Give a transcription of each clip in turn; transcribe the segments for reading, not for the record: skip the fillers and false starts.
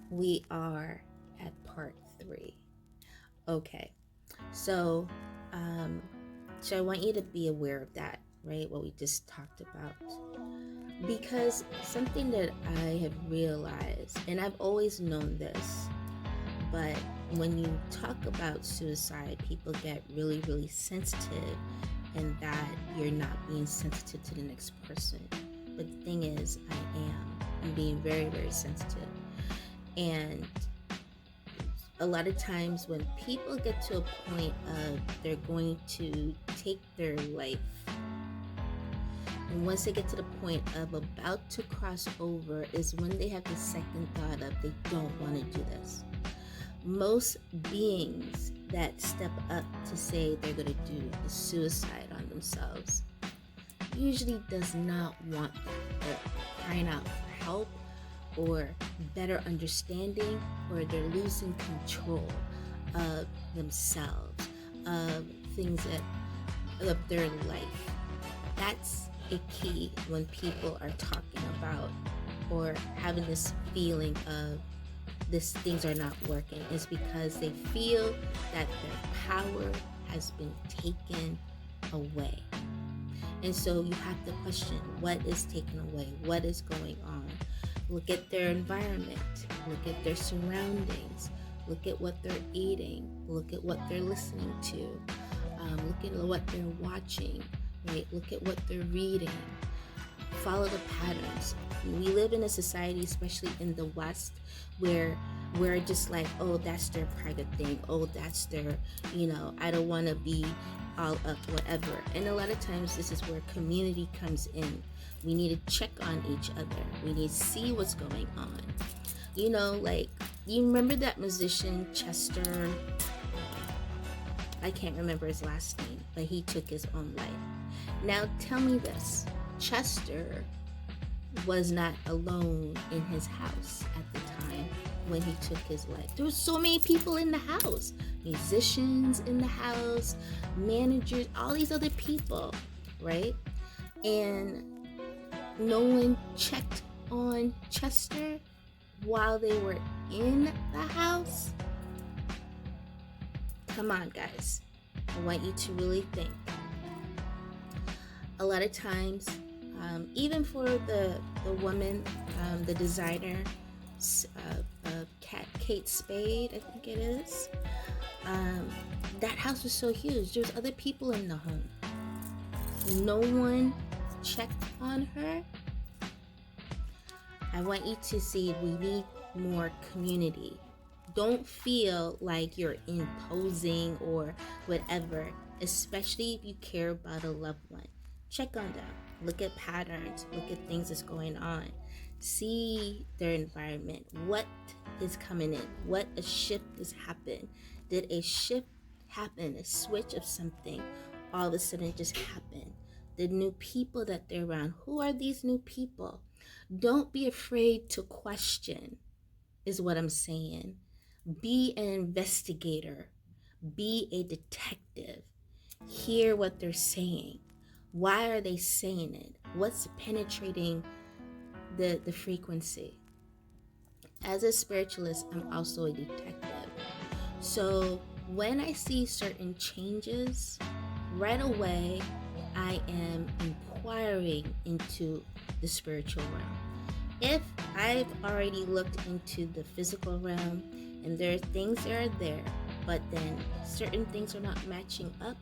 We are at part 3. Okay, so I want you to be aware of that, right? What we just talked about. Because something that I have realized, and I've always known this, but when you talk about suicide, people get really, really sensitive, and that you're not being sensitive to the next person. But the thing is, I'm being very, very sensitive. And a lot of times when people get to a point of they're going to take their life, and once they get to the point of about to cross over is when they have the second thought of they don't want to do this. Most beings that step up to say they're going to do the suicide on themselves usually does not want that. They're crying out for help, or better understanding, or they're losing control of themselves, of things of their life. That's a key when people are talking about or having this feeling of things are not working, is because they feel that their power has been taken away. And so you have to question, what is taken away? What is going on? Look at their environment. Look at their surroundings. Look at what they're eating. Look at what they're listening to. Look at what they're watching. Right? Look at what they're reading. Follow the patterns. We live in a society, especially in the West, where we're just like, oh, that's their private thing. Oh, that's their, I don't want to be all up, whatever. And a lot of times this is where community comes in. We need to check on each other. We need to see what's going on. Like, you remember that musician, Chester? I can't remember his last name, but he took his own life. Now tell me this, Chester was not alone in his house at the time when he took his life. There were so many people in the house, musicians in the house, managers, all these other people, right? And no one checked on Chester while they were in the house. Come on, guys. I want you to really think. A lot of times, even for the woman, the designer, Kate Spade, I think it is, that house was so huge. There was other people in the home. No one checked on her. I want you to see we need more community. Don't feel like you're imposing or whatever, especially if you care about a loved one. Check on them. Look at patterns. Look at things that's going on. See their environment. What is coming in? What a shift has happened? Did a shift happen? A switch of something all of a sudden just happened? The new people that they're around. Who are these new people? Don't be afraid to question, is what I'm saying. Be an investigator. Be a detective. Hear what they're saying. Why are they saying it? What's penetrating the frequency? As a spiritualist, I'm also a detective. So when I see certain changes, right away, I am inquiring into the spiritual realm. If I've already looked into the physical realm and there are things that are there, but then certain things are not matching up,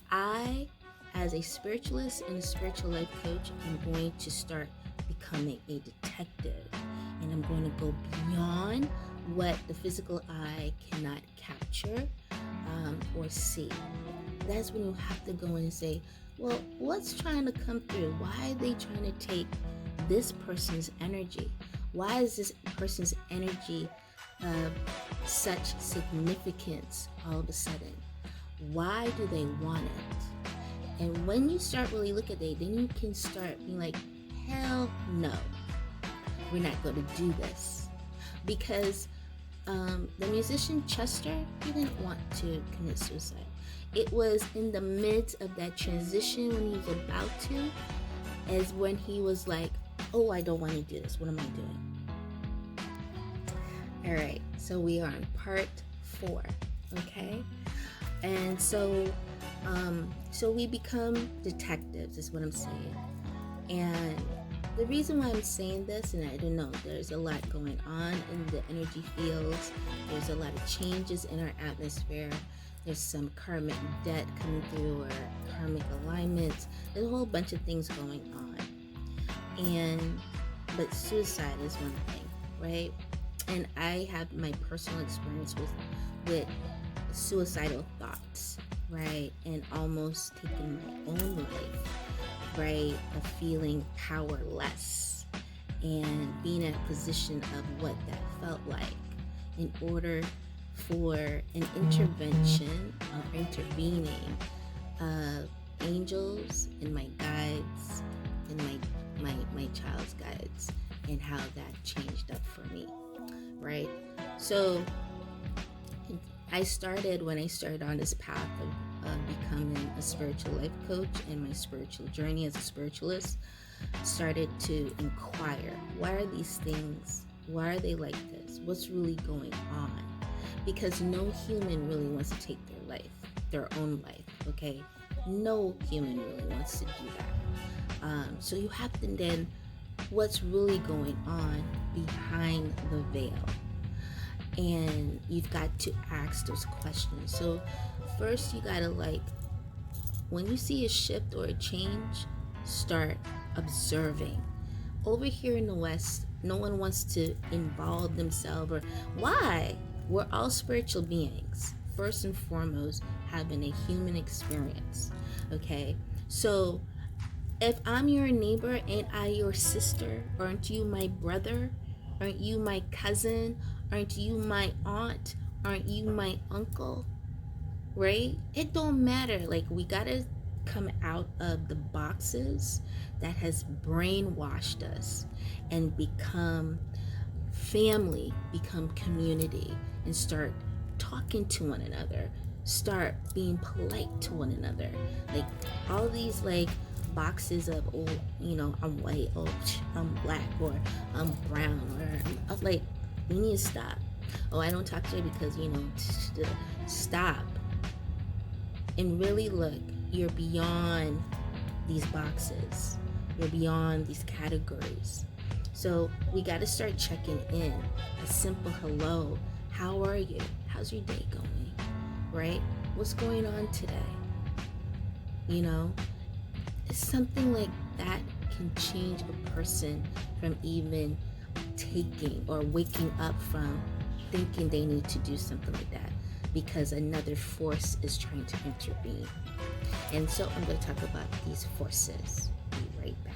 I, as a spiritualist and a spiritual life coach, I'm going to start becoming a detective, and I'm going to go beyond what the physical eye cannot capture or see. That's when you have to go in and say, well, what's trying to come through? Why are they trying to take this person's energy? Why is this person's energy of such significance all of a sudden? Why do they want it? And when you start really looking at it, then you can start being like, hell no, we're not going to do this. Because The musician Chester, he didn't want to commit suicide. It was in the midst of that transition when he was about to, as when he was like, oh, I don't want to do this. What am I doing? All right, so we are on part 4, okay? And so we become detectives, is what I'm saying. And the reason why I'm saying this, and I don't know, there's a lot going on in the energy fields. There's a lot of changes in our atmosphere. There's some karmic debt coming through, or karmic alignments. There's a whole bunch of things going on. But suicide is one thing, right? And I have my personal experience with suicidal thoughts, right? And almost taking my own life, right? Of feeling powerless and being in a position of what that felt like, in order for an intervention or intervening of angels and my guides and my child's guides, and how that changed up for me, right? So when I started on this path of becoming a spiritual life coach, and my spiritual journey as a spiritualist, started to inquire, why are these things, why are they like this? What's really going on? Because no human really wants to take their own life, okay? No human really wants to do that. So you have to then, what's really going on behind the veil? And you've got to ask those questions. So first you gotta, when you see a shift or a change, start observing. Over here in the West, no one wants to involve themselves, or why? We're all spiritual beings, first and foremost, having a human experience, okay? So if I'm your neighbor, ain't I your sister? Aren't you my brother? Aren't you my cousin? Aren't you my aunt? Aren't you my uncle? Right? It don't matter. We gotta come out of the boxes that has brainwashed us and become family, become community, and start talking to one another, start being polite to one another. All these boxes of, oh, I'm white, oh, I'm black, or I'm brown, or we need to stop. Oh, I don't talk to you because, stop and really look. You're beyond these boxes. You're beyond these categories. So we got to start checking in. A simple hello. How are you? How's your day going? Right? What's going on today? Something like that can change a person from even taking or waking up from thinking they need to do something like that, because another force is trying to intervene. And so I'm going to talk about these forces. Be right back.